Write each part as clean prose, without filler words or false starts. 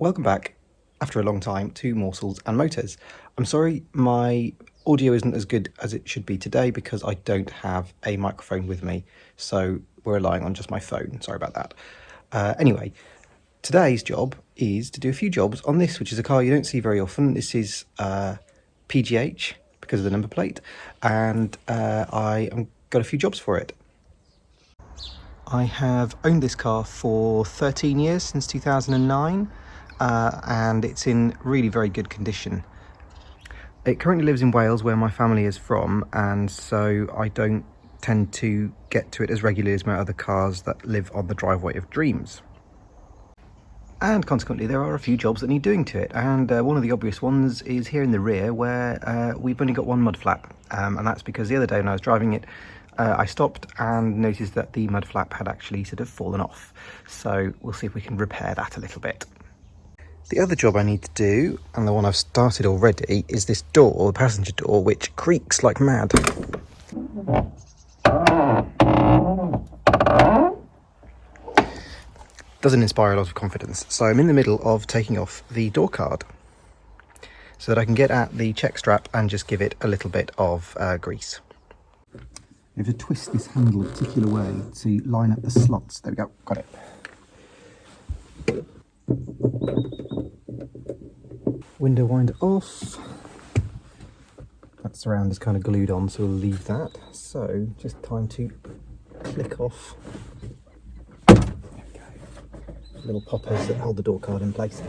Welcome back, after a long time, to Morsels and Motors. I'm sorry my audio isn't as good as it should be today because I don't have a microphone with me, so we're relying on just my phone. Sorry about that. Anyway, today's job is to do a few jobs on this, which is a car you don't see very often. This is PGH because of the number plate, and I got a few jobs for it. I have owned this car for 13 years, since 2009. And it's in really very good condition. It currently lives in Wales, where my family is from, and so I don't tend to get to it as regularly as my other cars that live on the driveway of dreams. And consequently there are a few jobs that need doing to it, and one of the obvious ones is here in the rear, where we've only got one mud flap, and that's because the other day when I was driving it I stopped and noticed that the mud flap had actually sort of fallen off, so we'll see if we can repair that a little bit. The other job I need to do, and the one I've started already, is this door, the passenger door, which creaks like mad. Doesn't inspire a lot of confidence, so I'm in the middle of taking off the door card so that I can get at the check strap and just give it a little bit of grease. You have to twist this handle a particular way to line up the slots. There we go, got it. Window winder off. That surround is kind of glued on, so we'll leave that. So just time to click off. There we go. Little poppers that hold the door card in place.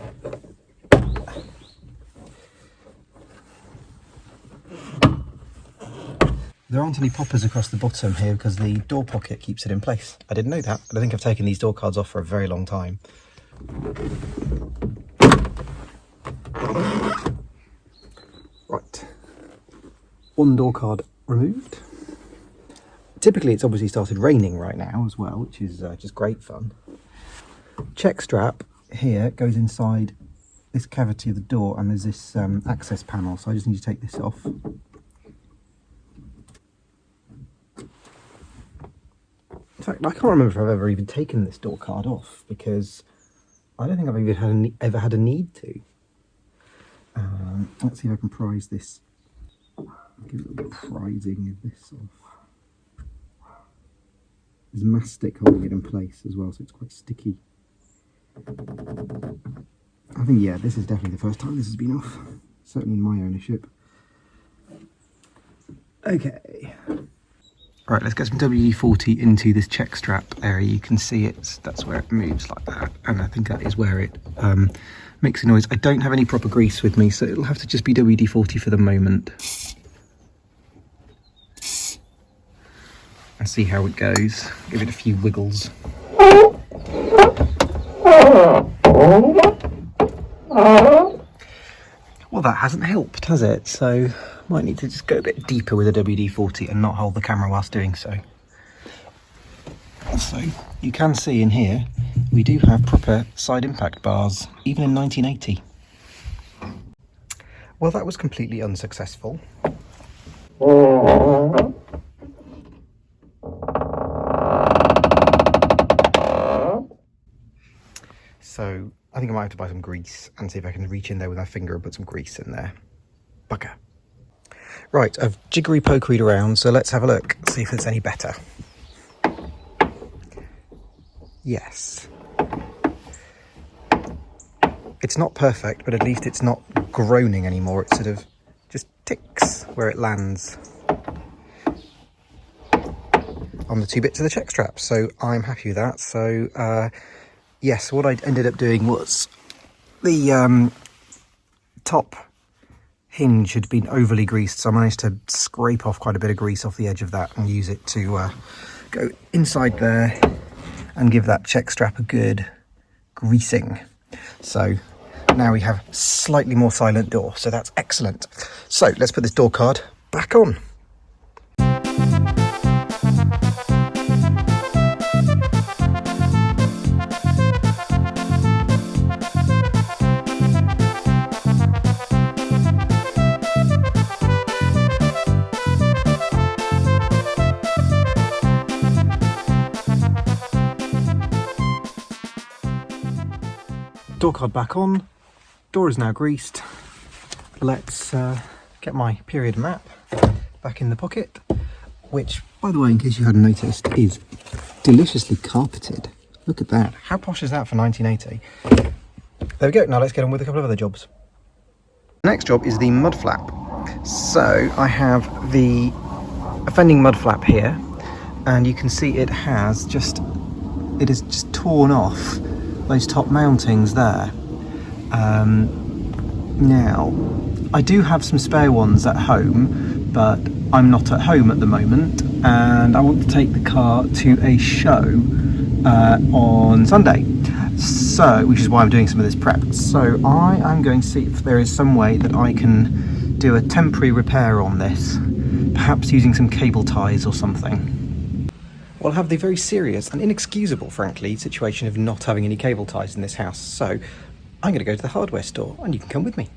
There aren't any poppers across the bottom here because the door pocket keeps it in place. I didn't know that. I don't think I've taken these door cards off for a very long time. Right, one door card removed. Typically it's obviously started raining right now as well, which is just great fun. Check strap here goes inside this cavity of the door, and there's this access panel, so I just need to take this off. In fact, I can't remember if I've ever even taken this door card off, because I don't think I've even ever had a need to. Let's see if I can prise this. Give it a little prising of this off. There's mastic holding it in place as well, so it's quite sticky. I think, yeah, this is definitely the first time this has been off. Certainly in my ownership. Okay. Right, let's get some WD-40 into this check strap area. You can see that's where it moves like that, and I think that is where it makes a noise. I don't have any proper grease with me, so it'll have to just be WD-40 for the moment. And see how it goes. Give it a few wiggles. Well, that hasn't helped, has it? So might need to just go a bit deeper with a WD-40 and not hold the camera whilst doing so. Also, you can see in here we do have proper side impact bars, even in 1980. Well, that was completely unsuccessful. So I think I might have to buy some grease and see if I can reach in there with my finger and put some grease in there. Bugger. Right, I've jiggery pokeryed around, so let's have a look, see if it's any better. Yes. It's not perfect, but at least it's not groaning anymore. It sort of just ticks where it lands on the two bits of the check strap, so I'm happy with that. So yes, what I ended up doing was the top hinge had been overly greased, so I managed to scrape off quite a bit of grease off the edge of that and use it to go inside there and give that check strap a good greasing. So now we have slightly more silent door, so that's excellent. So let's put this door card back on. Door card back on, door is now greased. Let's get my period map back in the pocket, which, by the way, in case you hadn't noticed, is deliciously carpeted. Look at that. How posh is that for 1980? There we go. Now let's get on with a couple of other jobs. Next job is the mud flap. So I have the offending mud flap here, and you can see it is just torn off those top mountings there. Now I do have some spare ones at home, but I'm not at home at the moment, and I want to take the car to a show on Sunday, so which is why I'm doing some of this prep. So I am going to see if there is some way that I can do a temporary repair on this, perhaps using some cable ties or something. Well, I have the very serious and inexcusable, frankly, situation of not having any cable ties in this house, so I'm going to go to the hardware store and you can come with me.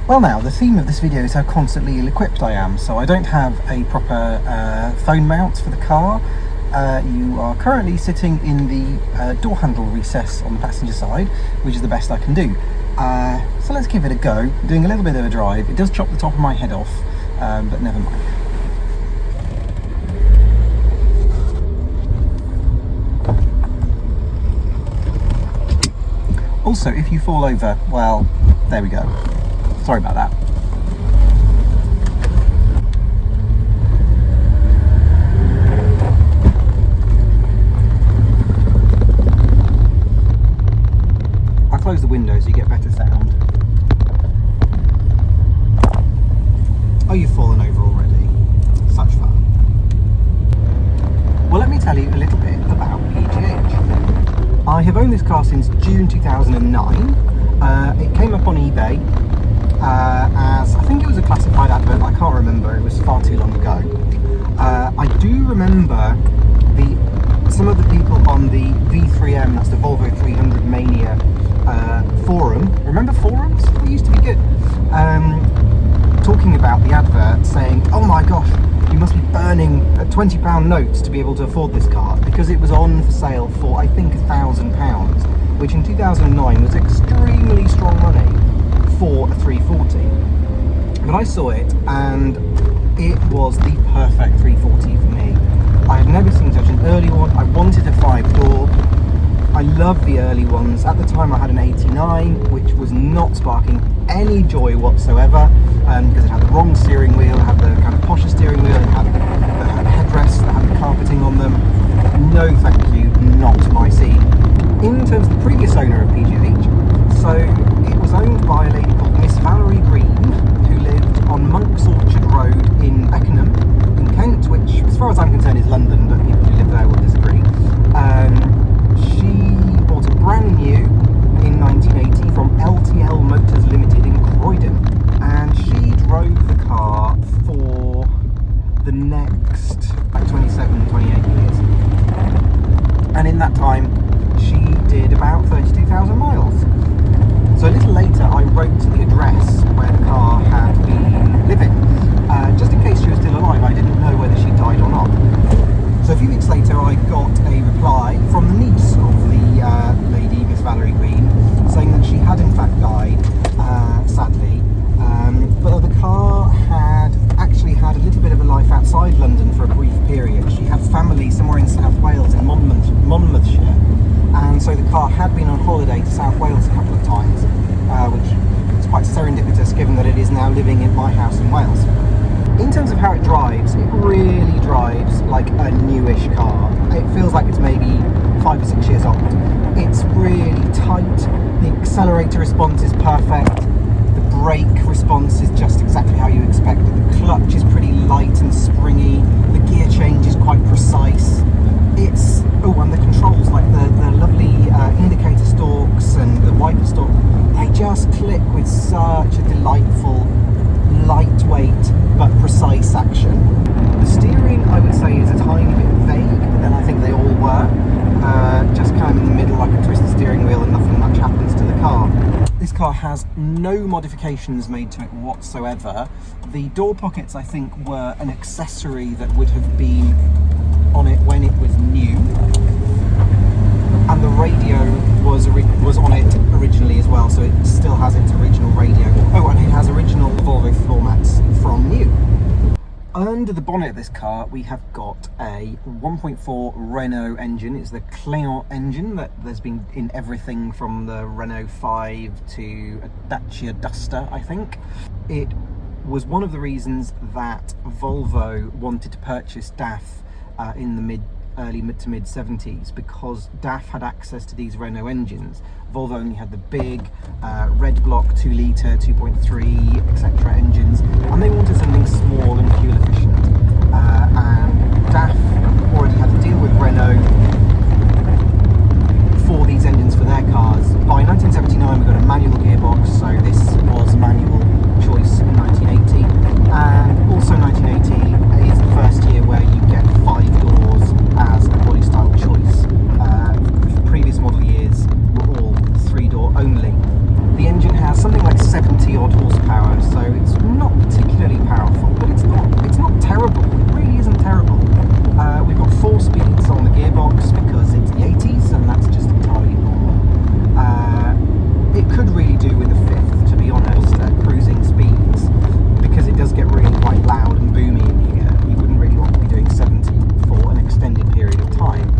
Well, now, the theme of this video is how constantly ill-equipped I am, so I don't have a proper phone mount for the car. You are currently sitting in the door handle recess on the passenger side, which is the best I can do. So let's give it a go. Doing a little bit of a drive. It does chop the top of my head off, but never mind. Also, if you fall over, well, there we go. Sorry about that. I'll close the windows so you get better sound. Oh, you've fallen over already. Such fun. Well, let me tell you a little bit about PGH. I have owned this car since June 2009. It came up on eBay. As I think it was a classified advert, I can't remember, it was far too long ago. I do remember some of the people on the V3M, that's the Volvo 300 Mania forum. Remember forums? They used to be good. Talking about the advert, saying, oh my gosh, you must be burning £20 notes to be able to afford this car, because it was on for sale for, I think, £1,000, which in 2009 was extremely strong money for a 340. But I saw it and it was the perfect 340 for me. I had never seen such an early one. I wanted a 5-door. I love the early ones. At the time I had an 89, which was not sparking any joy whatsoever, because it had the wrong steering wheel, it had the kind of posher steering wheel, it had the headrests that had the carpeting on them. No thank you, not my scene. In terms of the previous owner of PGH, so it was owned by a lady called Miss Valerie Green, who lived on Monk's Orchard Road in Beckenham, in Kent, which, as far as I'm concerned, is London, but people who live there will disagree. She bought a brand new in 1980 from LTL Motors Limited in Croydon, and she drove the car for the next like 27, 28 years. And in that time, she did about 32,000 miles. So a little later, I wrote to the address where the car had been living, just in case she was still alive. I didn't know whether she died or not. So a few weeks later, I got a reply from the niece of the lady, Miss Valerie Green, saying that she had in fact died, sadly, but the car had actually had a little bit of a life outside London for a brief period. She had family somewhere in South Wales, in Monmouthshire, and so the car had been on holiday to South Wales a couple of times, which is quite serendipitous given that it is now living in my house in Wales. In terms of how it drives, it really drives like a newish car. It feels like it's maybe 5 or 6 years old. It's really tight, the accelerator response is perfect, the brake response is just exactly how you expect it, the clutch is pretty light and springy, the gear change is quite precise. It's, oh, and the controls, like the this action. The steering, I would say, is a tiny bit vague, but then I think they all were. Just kind of in the middle, I can twist the steering wheel and nothing much happens to the car. This car has no modifications made to it whatsoever. The door pockets, I think, were an accessory that would have been on it when it was new. And the radio was on it originally as well, so it still has its original radio. Oh, and it has original Volvo floor mats from new. Under the bonnet of this car, we have got a 1.4 Renault engine. It's the Client engine that there's been in everything from the Renault 5 to a Dacia Duster, I think. It was one of the reasons that Volvo wanted to purchase DAF in the early to mid 70s, because DAF had access to these Renault engines. Volvo only had the big red block 2 litre, 2.3 etc. engines, and they wanted something small and fuel efficient. And DAF already had a deal with Renault for these engines for their cars. By 1979 we got a manual gearbox, so this was manual choice in 1980, and also 1980 is the first year where you get 5 doors as a body style choice. Previous model years were all 3-door only. The engine has something like 70 odd horsepower, so it's not particularly powerful, but it's not terrible. It really isn't terrible. We've got 4 speeds on the gearbox because it's the 80s, and that's just entirely normal. It could really do with a 5th, to be honest, at cruising speeds, because it does get really quite loud and boomy in here. You wouldn't really want to be doing 70 for an extended period of time.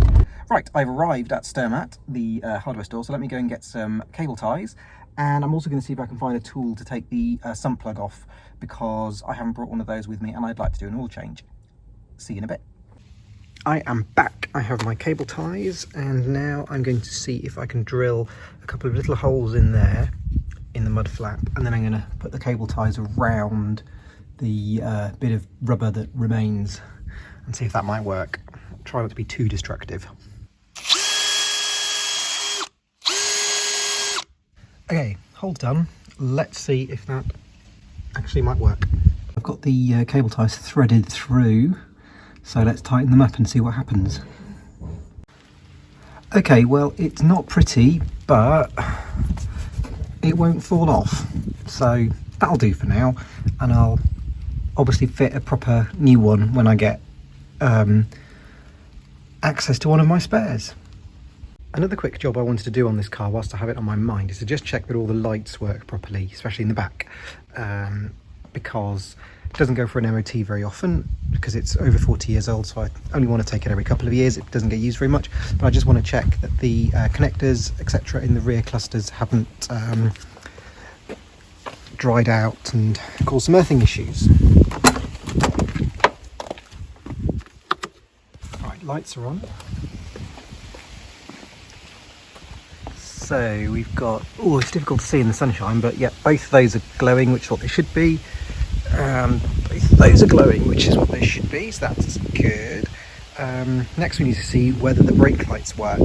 Right, I've arrived at Sturmat, the hardware store, so let me go and get some cable ties, and I'm also going to see if I can find a tool to take the sump plug off, because I haven't brought one of those with me and I'd like to do an oil change. See you in a bit. I am back. I have my cable ties, and now I'm going to see if I can drill a couple of little holes in there in the mud flap, and then I'm going to put the cable ties around the bit of rubber that remains and see if that might work. Try not to be too destructive. Okay, hole's done. Let's see if that actually might work. I've got the cable ties threaded through, so let's tighten them up and see what happens. Okay, well, it's not pretty, but it won't fall off, so that'll do for now, and I'll obviously fit a proper new one when I get access to one of my spares. Another quick job I wanted to do on this car whilst I have it on my mind is to just check that all the lights work properly, especially in the back, because it doesn't go for an MOT very often because it's over 40 years old, so I only want to take it every couple of years. It doesn't get used very much, but I just want to check that the connectors etc. in the rear clusters haven't dried out and caused some earthing issues. Right, lights are on. So we've got, oh, it's difficult to see in the sunshine, but yeah, both of those are glowing, which is what they should be. Both of those are glowing, which is what they should be, so that's good. Next we need to see whether the brake lights work.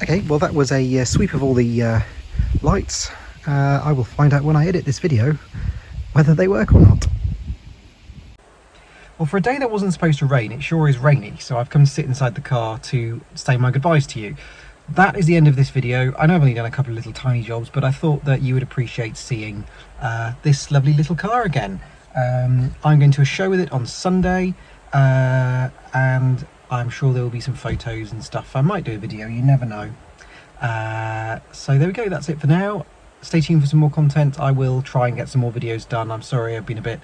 Okay, well that was a sweep of all the lights. I will find out when I edit this video whether they work or not. Well, for a day that wasn't supposed to rain, it sure is rainy, so I've come to sit inside the car to say my goodbyes to you. That is the end of this video. I know I've only done a couple of little tiny jobs, but I thought that you would appreciate seeing this lovely little car again. I'm going to a show with it on Sunday, and I'm sure there will be some photos and stuff. I might do a video, you never know. So there we go, that's it for now. Stay tuned for some more content. I will try and get some more videos done. I'm sorry I've been a bit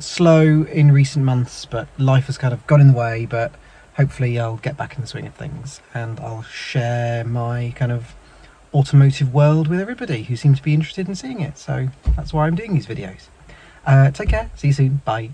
slow in recent months, but life has kind of got in the way, but hopefully I'll get back in the swing of things and I'll share my kind of automotive world with everybody who seems to be interested in seeing it. So that's why I'm doing these videos. Take care. See you soon. Bye.